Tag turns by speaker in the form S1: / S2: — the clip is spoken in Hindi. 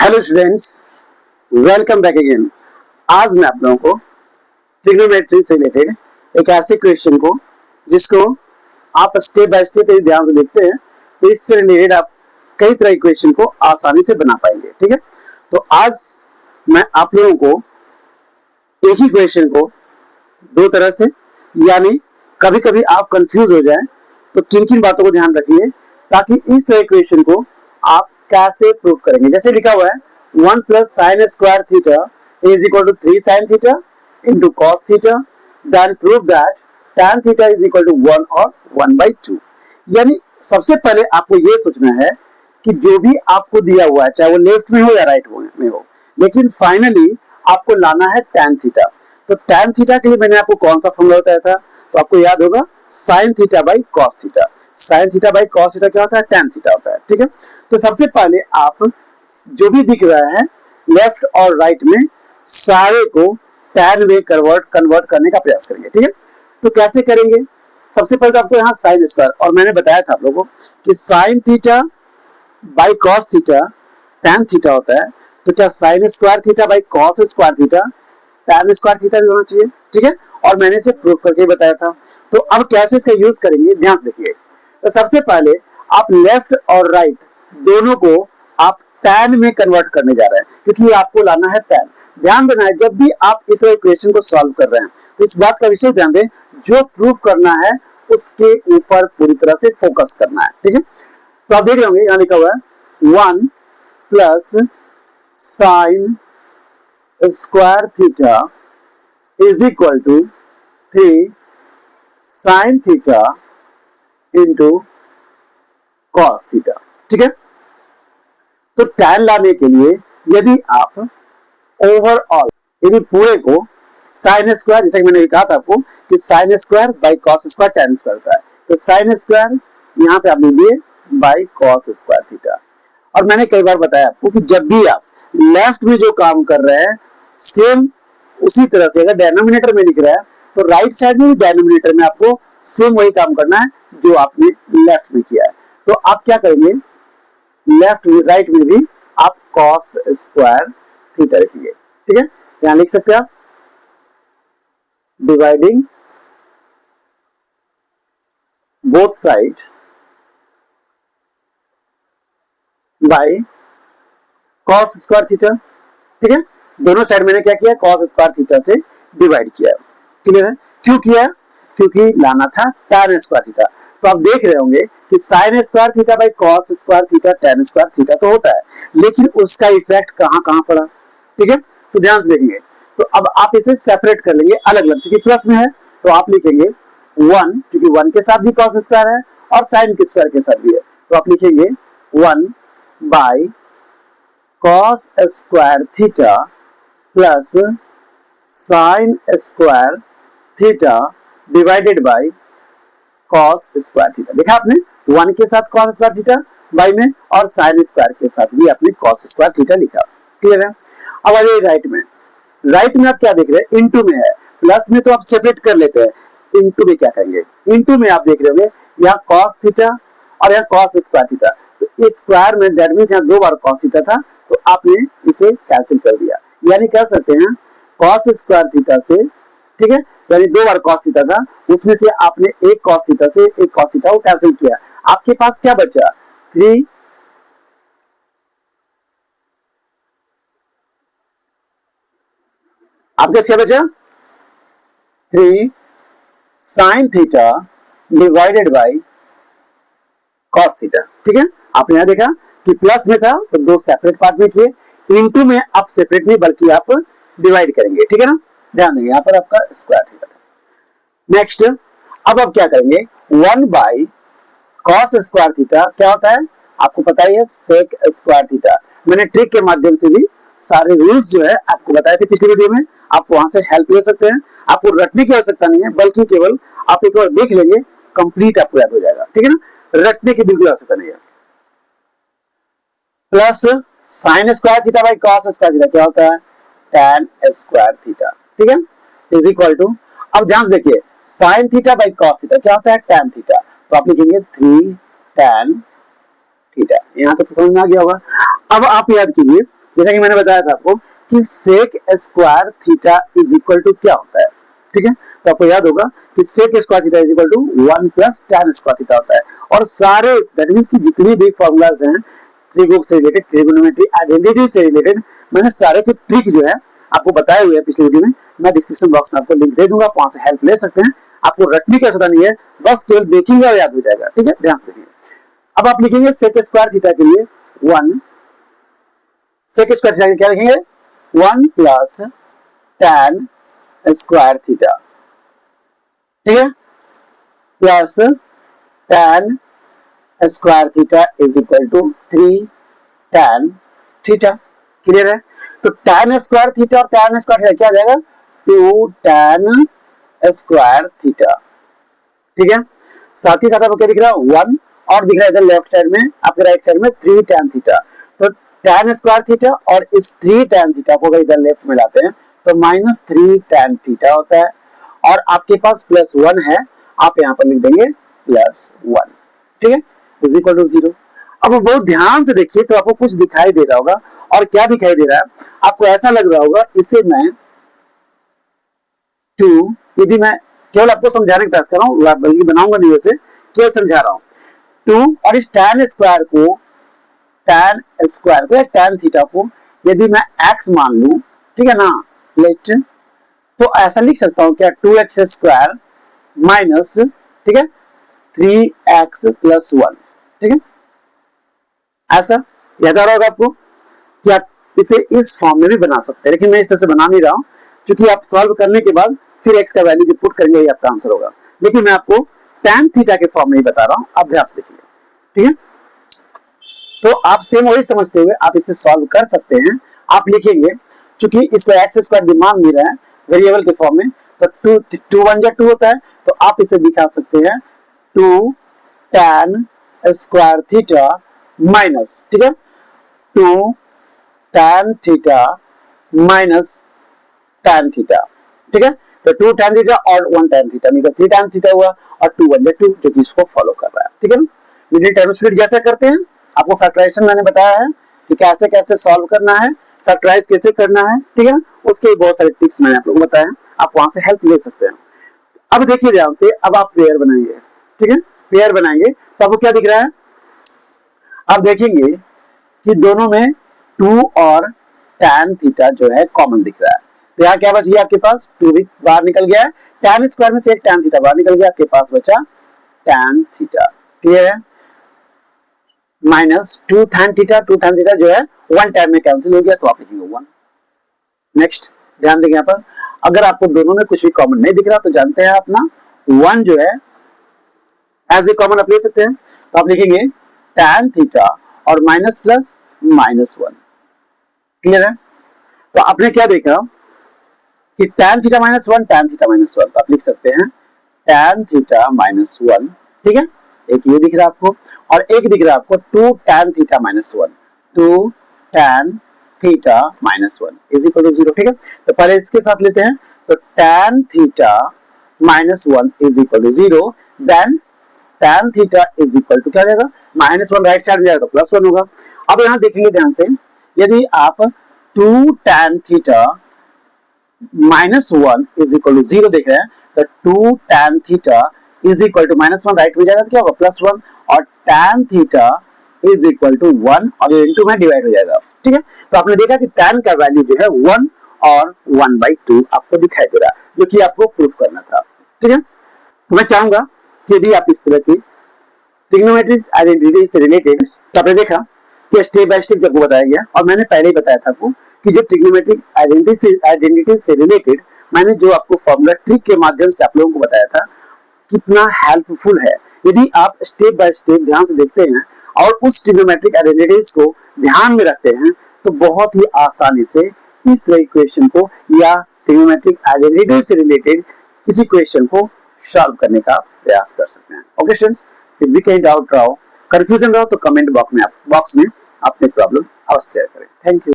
S1: Hello students, welcome back again. आज मैं आप लोगों को ट्रिग्नोमेट्री से रिलेटेड एक ऐसे क्वेश्चन को जिसको आप स्टेप बाय स्टेप ध्यान से देखते हैं तो इससे रिलेटेड आप कई तरह के क्वेश्चन को आसानी से बना पाएंगे। ठीक है, तो आज मैं आप लोगों को एक ही क्वेश्चन को दो तरह से, यानी कभी कभी आप कंफ्यूज हो जाएं तो किन किन बातों को ध्यान रखिए ताकि इस तरह क्वेश्चन को आप कैसे प्रूव करेंगे। जैसे लिखा हुआ है 1 plus sine square theta is equal to 3 sine theta into cos theta, then prove that tan theta is equal to 1 और 1/2। यानी सबसे पहले आपको ये सोचना है कि जो भी आपको दिया हुआ है, चाहे वो लेफ्ट में हो या राइट में हो, लेकिन फाइनली आपको लाना है tan थीटा। तो tan थीटा के लिए मैंने आपको कौन सा फॉर्मूला बताया था, तो आपको याद होगा sin theta by cos theta. sin theta by cos theta क्या होता है, tan थीटा होता है। ठीक है, तो सबसे पहले आप जो भी दिख रहा है लेफ्ट और राइट में सारे को tan में कन्वर्ट करने का प्रयास करेंगे। ठीक है, तो कैसे करेंगे? सबसे पहले तो आपको यहाँ साइन स्क्वायर, और मैंने बताया था आप लोगों को कि sine theta by cos theta tan theta होता है। तो क्या sign square theta by cos square theta tan square theta भी होना चाहिए। ठीक है, और मैंने इसे प्रूफ करके बताया था। तो अब कैसे इसका यूज करेंगे, ध्यान से देखिए। तो सबसे पहले आप लेफ्ट और राइट दोनों को आप tan में कन्वर्ट करने जा रहे हैं, क्योंकि आपको लाना है tan। ध्यान देना है जब भी आप इस इक्वेशन को सॉल्व कर रहे हैं तो इस बात का विशेष ध्यान दें, जो प्रूफ करना है उसके ऊपर पूरी तरह से फोकस करना है। ठीक है, तो आप देख रहे होंगे यहाँ लिखा हुआ है 1 plus sine square theta is equal to 3 sine theta into cos theta. ठीक है, तो tan लाने के लिए यदि आप ओवरऑल यदि पूरे को साइन स्क्वायर, जैसे कि मैंने कहा था आपको कि sine square by cos square tan square होता है, तो साइन स्क्वायर यहाँ पे आप लीजिए बाई कॉस स्क्वायर थीटा। और मैंने कई बार बताया आपको कि जब भी आप लेफ्ट में जो काम कर रहे हैं सेम उसी तरह से अगर डिनोमिनेटर में लिख रहा है तो राइट साइड में भी डिनोमिनेटर में आपको सेम वही काम करना है जो आपने लेफ्ट में किया है। तो आप क्या करेंगे, लेफ्ट में राइट में भी आप कॉस स्क्वायर थीटा लिखिए। ठीक है, यहां लिख सकते हैं आप dividing both side by cos square theta. ठीक है, दोनों साइड मैंने क्या किया, कॉस स्क्वायर थीटा से डिवाइड किया। क्लियर है? क्यों किया? क्योंकि लाना था tan स्क्वायर थीटा। तो आप देख रहे होंगे कि sign square theta by cos square theta tan square theta तो होता है, लेकिन उसका इफेक्ट कहां कहां पड़ा। ठीक है, तो ध्यान से देखेंगे। तो अब आप इसे सेपरेट कर लेंगे अलग अलग, क्योंकि प्लस में है तो आप लिखेंगे 1, क्योंकि 1 के साथ भी कॉस स्क्वायर है और साइन के स्क्वायर के साथ भी है, तो आप लिखेंगे 1 by cos square theta plus sine square theta divided by cos square theta. देखा आपने, 1 के साथ कॉस स्क्वायर थीटा बाई में और साइन स्क्वायर के साथ भी आपने कॉस स्क्वायर थीटा लिखा। क्लियर है? अब आइए राइट में। राइट में आप क्या देख रहे हैं, इनटू में है। प्लस में तो आप सेपरेट कर लेते हैं, इनटू में क्या करेंगे, इनटू में आप देख रहे होंगे यहाँ कॉस थीटा और यहाँ कॉस स्क्वायर थीटा, तो इस स्क्वायर में दैट मींस यहाँ 2 बार कॉस थीटा था तो आपने इसे कैंसिल कर दिया। यानी कह सकते हैं कॉस स्क्वायर थीटा से, ठीक है, यानी 2 बार कॉस थीटा था, उसमें से आपने एक कॉस थीटा से एक कॉस थीटा को कैंसिल किया। आपके पास क्या बचा, 3 आपके क्या बचा, 3 sine theta divided by cos theta. ठीक है, आपने यहां देखा कि प्लस में था तो 2 सेपरेट पार्ट में किए, इनटू में आप सेपरेट नहीं बल्कि आप डिवाइड करेंगे। ठीक है ना, ध्यान देंगे, यहां पर आपका स्क्वायर थीटा। नेक्स्ट, अब आप क्या करेंगे, 1 बाई कॉस स्क्वायर थीटा क्या होता है आपको पता ही है, सेक स्क्वायर थीटा। मैंने ट्रिक के माध्यम से भी सारे रूल्स जो है आपको बताए थे पिछले वीडियो में, आप वहां से हेल्प ले सकते हैं। आपको रटने की आवश्यकता नहीं है, बल्कि केवल आप एक बार देख लेंगे, कंप्लीट आपको याद हो जाएगा। ठीक है ना, रटने की बिल्कुल आवश्यकता नहीं है। Plus sine square theta by cos square theta क्या होता है, tan स्क्वायर थीटा। ठीक है, इज इक्वल टू, अब ध्यान देखिए, sine theta by cos theta क्या होता है, tan थीटा, तो आप लिखेंगे 3 tan थीटा। यहां तक तो समझ में आ गया होगा। अब आप याद कीजिए जैसा कि मैंने बताया था आपको कि sec square theta is equal to क्या होता है, ठीक है। तो आपको याद होगा कि sec square theta is equal to 1 plus tan square theta होता है। और सारे दैट मींस कि जितनी भी फॉर्मूलाज हैं ट्रिगोन से रिलेटेड, ट्रिगोनोमेट्री आइडेंटिटी से रिलेटेड, मैंने सारे के ट्रिक जो है आपको बताए हुए हैं पिछले वीडियो में। मैं डिस्क्रिप्शन बॉक्स में आपको लिंक दे दूंगा, आप वहां से हेल्प ले सकते हैं। आपको रटने की आवश्यकता नहीं है, बस केवल देखेंगे और याद हो जाएगा, ठीक है। ध्यान से देखिए। अब आप लिखेंगे सेक स्क्वायर थीटा के लिए 1, सेक स्क्वायर थीटा के क्या लिखेंगे 1 प्लस tan स्क्वायर थीटा, ठीक है, plus tan square theta is equal to 3 tan theta. Clear है। तो tan स्क्वायर थीटा और tan स्क्वायर थीटा क्या आ जाएगा 2 tan स्क्वायर थीटा, ठीक है। साथ ही साथ आपको क्या दिख रहा है 1 और दिख रहा है इधर लेफ्ट साइड में, आपके राइट साइड में 3 tan थीटा। तो tan स्क्वायर थीटा और इस 3 tan थीटा को अगर इधर लेफ्ट में लाते हैं तो -3 tan थीटा होता है। और आपके पास +1 है, आप यहाँ पर लिख देंगे +1, ठीक है, इज इक्वल टू 0। अब बहुत ध्यान से देखिए तो आपको कुछ दिखाई दे रहा होगा। और क्या दिखाई दे रहा है आपको, ऐसा लग रहा होगा इसे मैं 2, यदि मैं केवल आपको समझाने का प्रयास कर रहा हूँ, बल्कि बनाऊंगा नहीं, वैसे केवल समझा रहा हूँ 2 और इस tan स्क्वायर को या tan थीटा को यदि मैं x मान लूं, ठीक है ना, लेट, तो ऐसा लिख सकता हूं क्या 2x स्क्वायर माइनस, ठीक है, 3x प्लस 1, ठीक है। ऐसा याद आ रहा होगा आपको कि आप इसे इस फॉर्म में भी बना सकते हैं, लेकिन मैं इस तरह से बना नहीं रहा हूं क्योंकि आप सॉल्व करने के बाद फिर x का वैल्यू पुट करेंगे, ये आपका आंसर होगा। लेकिन मैं आपको tan थीटा के फॉर्म में ही बता रहा हूं, आप ध्यान से देखिए, ठीक है। तो आप सेम वही समझते हुए आप इसे सॉल्व कर सकते हैं। आप लिखेंगे, चूंकि इसको एक्स स्क्वायर डिमांड मिल रहा है वेरिएबल के फॉर्म में, तो 2 1 2 होता है, तो आप इसे दिखा सकते हैं 2 tan स्क्वायर थीटा माइनस, ठीक है, 2 tan theta minus tan theta, ठीक है। तो 2 tan थीटा और 1 tan थीटा मिलकर 3 tan थीटा हुआ और 2 1 2 जो कि इसको फॉलो कर रहा है, ठीक है ना। यूनिट टाइम स्पीड जैसे करते हैं, आपको फैक्टराइजेशन मैंने बताया है कि कैसे कैसे सॉल्व करना है, फैक्टराइज कैसे करना है, ठीक है ना। उसके बहुत सारे टिप्स मैंने आप लोगों को बताया, आप वहां से हेल्प ले सकते हैं। अब देखिए ध्यान से, अब आप पेयर बनाएंगे, ठीक है, पेयर बनाएंगे तो आपको क्या दिख रहा है, आप देखेंगे कि दोनों में 2 और tan थीटा जो है कॉमन दिख रहा है। तो यहाँ क्या बच गया आपके पास, 2 भी बाहर निकल गया है, tan स्क्वायर में से एक tan थीटा बाहर निकल गया, आपके पास बचा tan थीटा। क्लियर है। माइनस 2 tan थीटा जो है 1 tan में कैंसिल हो गया, तो आप लिखेंगे 1। नेक्स्ट ध्यान देंगे यहाँ पर, अगर आपको दोनों में कुछ भी कॉमन नहीं दिख रहा तो जानते हैं अपना 1 जो है एज ए कॉमन आप ले सकते हैं, तो आप लिखेंगे tan थीटा और माइनस प्लस -1। क्लियर है। तो आपने क्या देखा कि tan थीटा -1 tan थीटा -1, तो आप लिख सकते हैं tan थीटा -1, ठीक है, एक ये दिख रहा है आपको, और एक दिख रहा है आपको 2 tan theta -1, 2 tan theta -1 is equal to 0, ठीक है। तो पहले इसके साथ लेते हैं, तो tan theta -1 is equal to 0, then tan theta is equal to क्या जाएगा, -1 राइट साइड में जाएगा तो +1 होगा। अब यहां देखेंगे ध्यान से, यदि आप 2 tan theta -1 is equal to 0 देख रहे हैं, तो 2 tan theta is equal to -1 right में जाएगा तो क्या होगा +1, और tan theta is equal to 1 और ये इनटू में डिवाइड हो जाएगा, ठीक है। तो आपने देखा कि tan का वैल्यू जो है 1 और 1/2 आपको दिखाई दे रहा है, जो कि आपको प्रूफ करना था, ठीक है। तो मैं चाहूंगा कि यदि आप इस तरह की ट्रिग्नोमेट्रिक आइडेंटिटी से रिलेटेड, तो आपने देखा कि स्टेप बाय स्टेप आपको बताया गया, और मैंने पहले ही बताया था आपको कि जो ट्रिग्नोमेट्रिक आइडेंटिटी से रिलेटेड मैंने जो आपको फॉर्मूला ट्रिक के माध्यम से आप लोगों को बताया था, कितना हेल्पफुल है। यदि आप स्टेप बाय स्टेप ध्यान से देखते हैं और उस ट्रिग्नोमेट्रिक आइडेंटिटीज को ध्यान में रखते हैं, तो बहुत ही आसानी से इस तरह के क्वेश्चन को या ट्रिग्नोमेट्रिक आइडेंटिटी से रिलेटेड किसी क्वेश्चन को सॉल्व करने का प्रयास कर सकते हैं। ओके स्टूडेंट्स, फिर भी कहीं डाउट रहो, कंफ्यूजन रहो तो कमेंट बॉक्स में अपनी प्रॉब्लम अवश्य शेयर करें। Thank you.